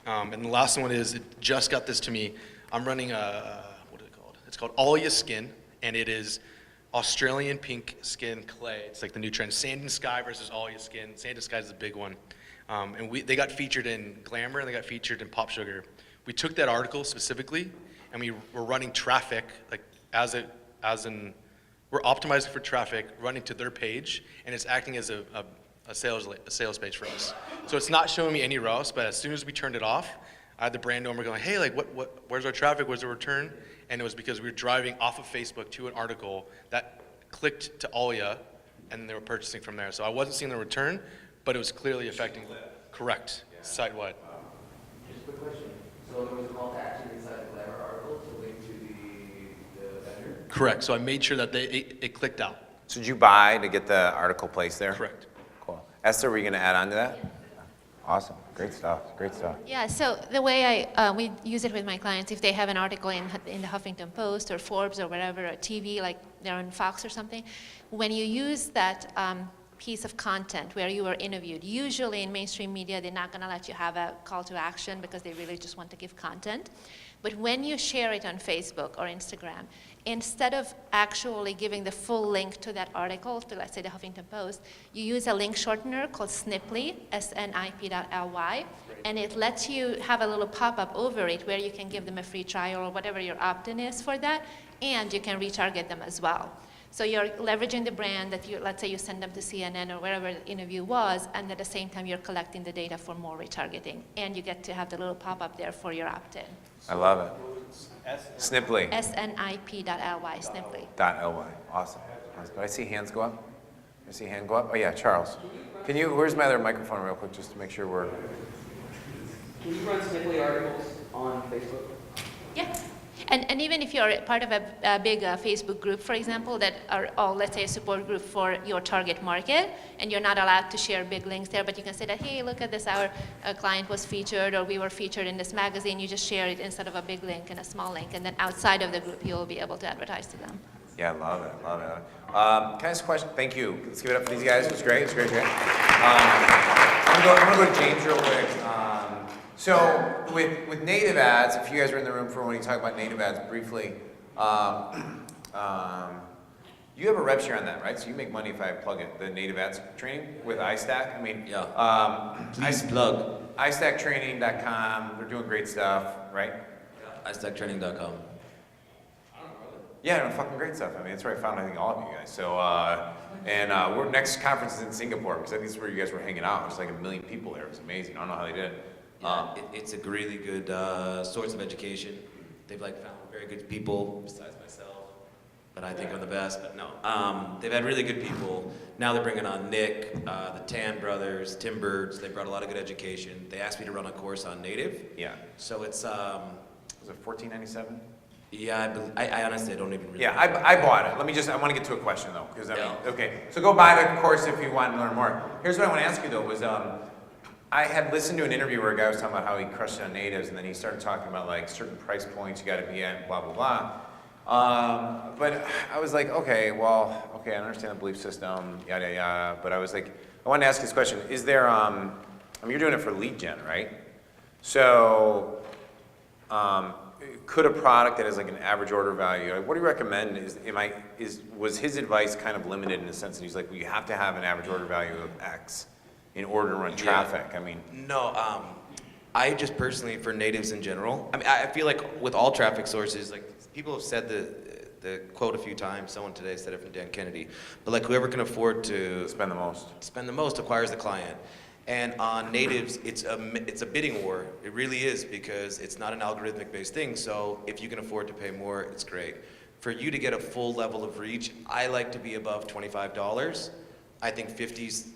And the last one is, it just got this to me. I'm running what is it called? It's called Alia Skin, and it is Australian pink skin clay. It's like the new trend. Sand and Sky versus Alia Skin. Sand and Sky is the big one. And they got featured in Glamour, and they got featured in Pop Sugar. We took that article specifically, and we were running traffic, like we're optimizing for traffic, running to their page, and it's acting as a sales page for us. So it's not showing me any ROAS, but as soon as we turned it off, I had the brand owner going, hey, like, where's our traffic? Where's the return? And it was because we were driving off of Facebook to an article that clicked to Alia, and then they were purchasing from there. So I wasn't seeing the return, but it was clearly affecting. Correct. Site-wide. Just a quick question. So there was a call to action inside the Glamour article to link to the vendor? Correct. So I made sure that it clicked out. So did you buy to get the article placed there? Correct. Cool. Esther, were you going to add on to that? Awesome. Great stuff. Great stuff. Yeah, so the way we use it with my clients, if they have an article in the Huffington Post or Forbes or wherever, or TV, like they're on Fox or something, when you use that piece of content where you were interviewed, usually in mainstream media, they're not going to let you have a call to action because they really just want to give content. But when you share it on Facebook or Instagram, instead of actually giving the full link to that article, to let's say the Huffington Post, you use a link shortener called Sniply, snip.ly, and it lets you have a little pop-up over it where you can give them a free trial or whatever your opt-in is for that, and you can retarget them as well. So you're leveraging the brand that let's say you send them to CNN or wherever the interview was, and at the same time you're collecting the data for more retargeting, and you get to have the little pop-up there for your opt-in. I love it. Sniply. snip.ly, Sniply. .ly. Awesome. Did I see hands go up? I see a hand go up? Oh yeah, Charles. Where's my other microphone real quick just to make sure we're... Can you run Sniply articles on Facebook? Yeah. And even if you're part of a big Facebook group, for example, that are all, let's say, a support group for your target market, and you're not allowed to share big links there, but you can say that, hey, look at this, our client was featured, or we were featured in this magazine, you just share it instead of a big link and a small link, and then outside of the group, you'll be able to advertise to them. Yeah, love it, love it. Can I ask a question? Thank you. Let's give it up for these guys. It was great, it was great, great. I'm going to go to James real quick. So with native ads, if you guys were in the room for when you talk about native ads briefly, you have a rev share on that, right? So you make money if I plug it, the native ads training with iStack. I mean, Please plug iStacktraining.com. They're doing great stuff, right? iStacktraining.com. Yeah, they're doing fucking great stuff. I mean, that's where I found, I think, all of you guys. So, we're next conference is in Singapore because I think it's where you guys were hanging out. There's like 1 million people there. It was amazing. I don't know how they did it. It's a really good source of education. They've like found very good people besides myself, but I think I'm the best. But no, they've had really good people. Now they're bringing on Nick, the Tan brothers, Tim Birds. They brought a lot of good education. They asked me to run a course on native. Yeah. So it's Was it $14.97? yeah. I honestly don't even really. Yeah, I bought it. I want to get to a question though, because I mean, Yeah. okay. So go buy the course if you want to learn more. Here's what I want to ask you though was, I had listened to an interview where a guy was talking about how he crushed it on natives, and then he started talking about like certain price points you got to be at, blah blah blah. But I was like, okay, I understand the belief system, yada yada. But I was like, I wanted to ask this question: is there, I mean, you're doing it for lead gen, right? So, could a product that has like an average order value, like, what do you recommend? Was his advice kind of limited in the sense that he's like, well, you have to have an average order value of X in order to run traffic? I mean, No, I just personally, for natives in general, I mean, I feel like with all traffic sources, like people have said the quote a few times. Someone today said it from Dan Kennedy, but like whoever can afford to spend the most acquires the client. And on natives, it's a bidding war. It really is, because it's not an algorithmic based thing. So if you can afford to pay more, it's great. For you to get a full level of reach, I like to be above $25. I think 50's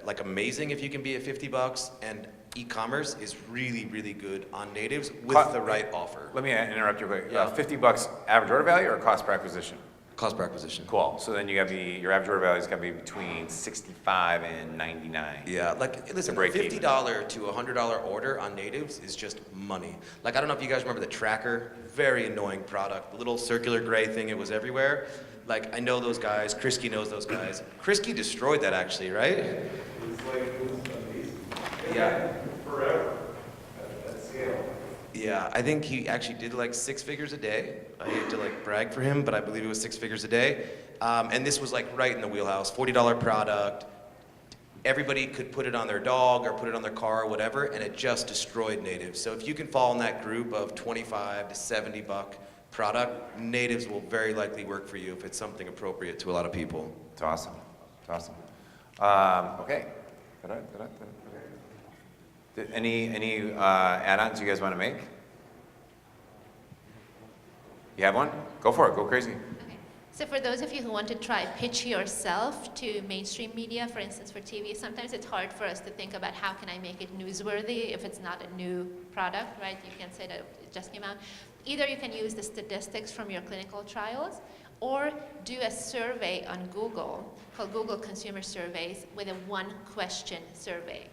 like amazing if you can be at $50, and e-commerce is really, really good on natives with the right offer. Let me interrupt you quick. Yeah. $50 average order value or cost per acquisition? Cost per acquisition. Cool. So then you got to be, your average order value is got to be between 65 and 99. Yeah, like listen, a break even. $50 to $100 order on natives is just money. Like I don't know if you guys remember the tracker, very annoying product, the little circular gray thing, it was everywhere. Like I know those guys, Krisky knows those guys. Krisky destroyed that actually, right? It's like, it was amazing. Yeah. Forever at scale. Yeah, I think he actually did like 6 figures a day. I hate to like brag for him, but I believe it was 6 figures a day. And this was like right in the wheelhouse, $40 product. Everybody could put it on their dog or put it on their car or whatever, and it just destroyed natives. So if you can fall in that group of $25 to $70 product, natives will very likely work for you if it's something appropriate to a lot of people. It's awesome. It's awesome. Okay. Any add-ons you guys want to make? You have one? Go for it. Go crazy. Okay. So for those of you who want to try pitch yourself to mainstream media, for instance for TV, sometimes it's hard for us to think about how can I make it newsworthy if it's not a new product, right? You can say that it just came out. Either you can use the statistics from your clinical trials, or do a survey on Google called Google Consumer Surveys with a 1-question survey.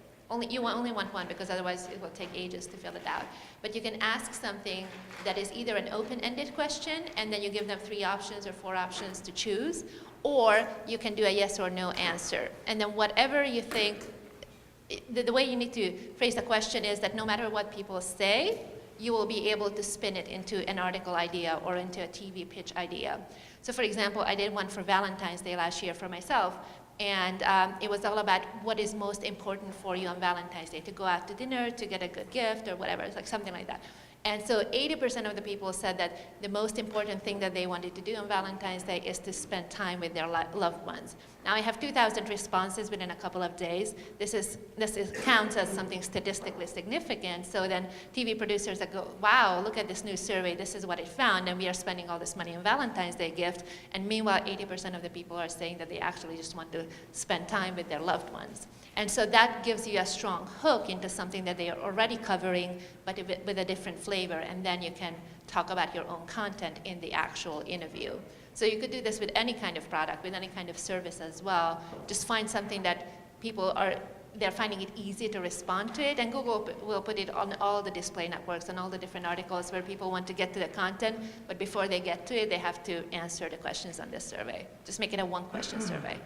You only want one, because otherwise it will take ages to fill it out. But you can ask something that is either an open-ended question, and then you give them 3 options or 4 options to choose, or you can do a yes or no answer. And then whatever you think, the way you need to phrase the question is that no matter what people say, you will be able to spin it into an article idea or into a TV pitch idea. So for example, I did one for Valentine's Day last year for myself. And it was all about what is most important for you on Valentine's Day, to go out to dinner, to get a good gift, or whatever. It's like something like that. And so 80% of the people said that the most important thing that they wanted to do on Valentine's Day is to spend time with their loved ones. Now I have 2,000 responses within a couple of days. This counts as something statistically significant. So then TV producers that go, wow, look at this new survey, this is what it found, and we are spending all this money on Valentine's Day gift. And meanwhile, 80% of the people are saying that they actually just want to spend time with their loved ones. And so that gives you a strong hook into something that they are already covering, but with a different flavor, and then you can talk about your own content in the actual interview. So you could do this with any kind of product, with any kind of service as well. Just find something that they're finding it easy to respond to it, and Google will put it on all the display networks and all the different articles where people want to get to the content, but before they get to it, they have to answer the questions on this survey. Just make it a 1-question survey.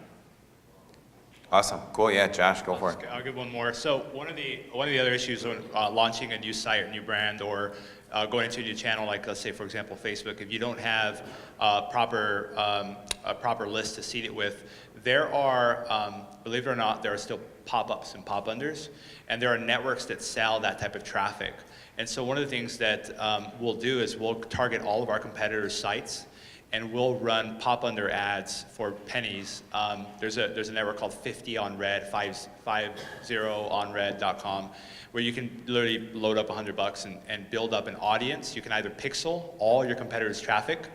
Awesome. Cool. Yeah, Josh, go for it. I'll give one more. So one of the other issues when launching a new site, a new brand, or going into a new channel, like let's say for example Facebook, if you don't have a proper list to seed it with, there are, believe it or not, there are still pop-ups and pop-unders, and there are networks that sell that type of traffic. And so one of the things that we'll do is we'll target all of our competitors' sites, and we'll run pop-under ads for pennies. There's a network called 50 on Red, 50onred.com, where you can literally load up $100 and build up an audience. You can either pixel all your competitors' traffic,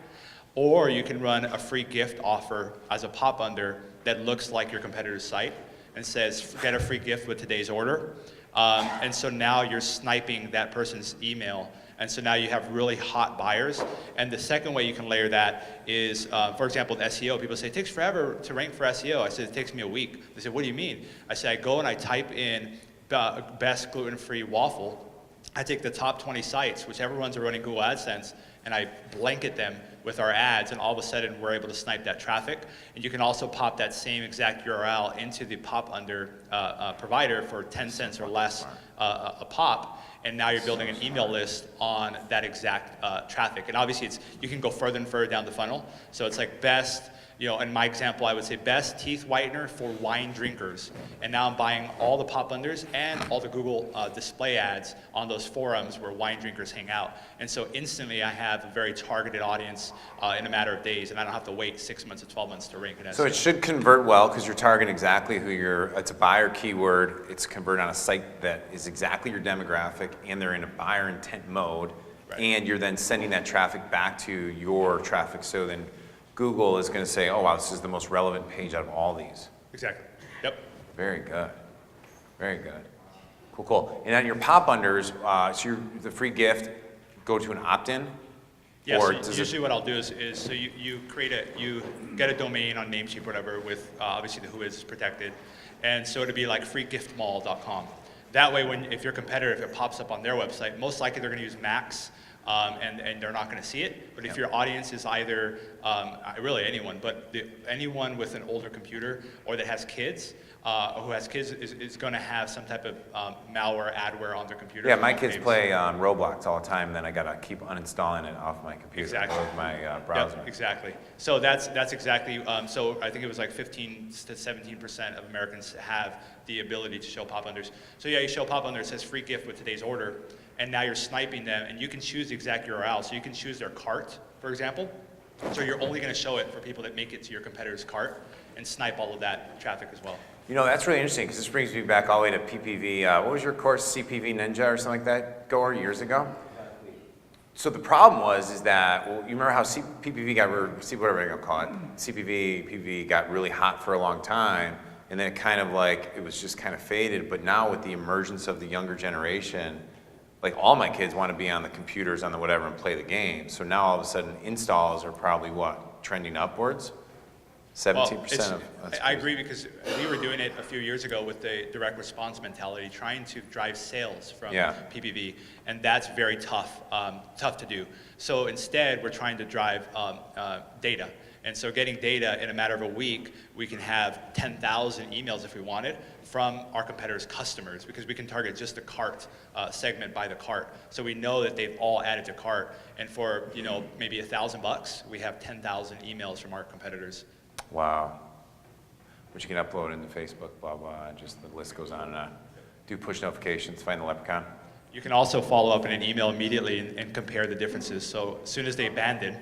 or you can run a free gift offer as a pop-under that looks like your competitor's site and says, get a free gift with today's order. And so now you're sniping that person's email. And so now you have really hot buyers. And the second way you can layer that is, for example, with SEO, people say, it takes forever to rank for SEO. I said, it takes me a week. They said, what do you mean? I said, I go and I type in best gluten-free waffle. I take the top 20 sites, whichever ones are running Google AdSense, and I blanket them with our ads, and all of a sudden we're able to snipe that traffic. And you can also pop that same exact URL into the pop-under provider for 10 cents or less a pop, and now you're building an email list on that exact traffic. And obviously you can go further and further down the funnel. So it's like best, in my example, I would say best teeth whitener for wine drinkers. And now I'm buying all the pop-unders and all the Google display ads on those forums where wine drinkers hang out. And so instantly I have a very targeted audience in a matter of days, and I don't have to wait 6 months or 12 months to rank in SEO. So it should convert well because you're targeting exactly who it's a buyer keyword. It's converted on a site that is exactly your demographic, and they're in a buyer intent mode. Right. And you're then sending that traffic back to your traffic. So then Google is going to say, oh, wow, this is the most relevant page out of all these. Exactly. Yep. Very good. Very good. Cool, cool. And on your pop-unders, so the free gift, go to an opt-in? Yeah, Or so does usually what I'll do is so you get a domain on Namecheap or whatever with obviously the who is protected, and so it'd be like freegiftmall.com. That way, if your competitor, if it pops up on their website, most likely they're going to use Max, and they're not going to see it. But if your audience is either really anyone, but anyone with an older computer or that has kids, who has kids is going to have some type of malware, adware on their computer. Yeah, my kids play Roblox all the time, and then I gotta keep uninstalling it off my computer. Exactly. With my browser. Yep, exactly. So that's exactly. So I think it was like 15 to 17% of Americans have the ability to show pop-unders. So yeah, you show pop-under, it says free gift with today's order, and now you're sniping them, and you can choose the exact URL. So you can choose their cart, for example. So you're only going to show it for people that make it to your competitor's cart, and snipe all of that traffic as well. That's really interesting because this brings me back all the way to PPV. What was your course, CPV Ninja or something like that, Goer, years ago? So the problem is that, well, you remember how PPV got, whatever I'm gonna call it, PPV got really hot for a long time, and then it kind of it was just kind of faded, but now with the emergence of the younger generation, like all my kids want to be on the computers, on the whatever, and play the game. So now all of a sudden installs are probably trending upwards? 17% I agree, because we were doing it a few years ago with the direct response mentality, trying to drive sales from PPV, and that's very tough to do. So instead, we're trying to drive data. And so getting data in a matter of a week, we can have 10,000 emails if we wanted from our competitors' customers, because we can target just the cart segment by the cart. So we know that they've all added to cart, and for maybe $1,000, we have 10,000 emails from our competitors. Wow. Which you can upload into Facebook, blah, blah, just the list goes on and on. Do push notifications, find the leprechaun. You can also follow up in an email immediately and compare the differences. So as soon as they abandon,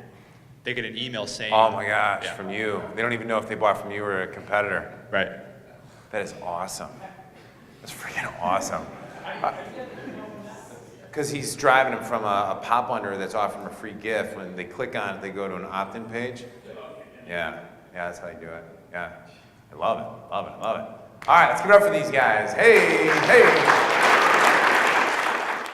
they get an email saying... Oh my gosh, from you. They don't even know if they bought from you or a competitor. Right. That is awesome. That's freaking awesome. Because he's driving them from a pop-under that's offering a free gift. When they click on it, they go to an opt-in page. Yeah, that's how you do it. Yeah, I love it, love it, love it. All right, let's give it up for these guys. Hey, hey.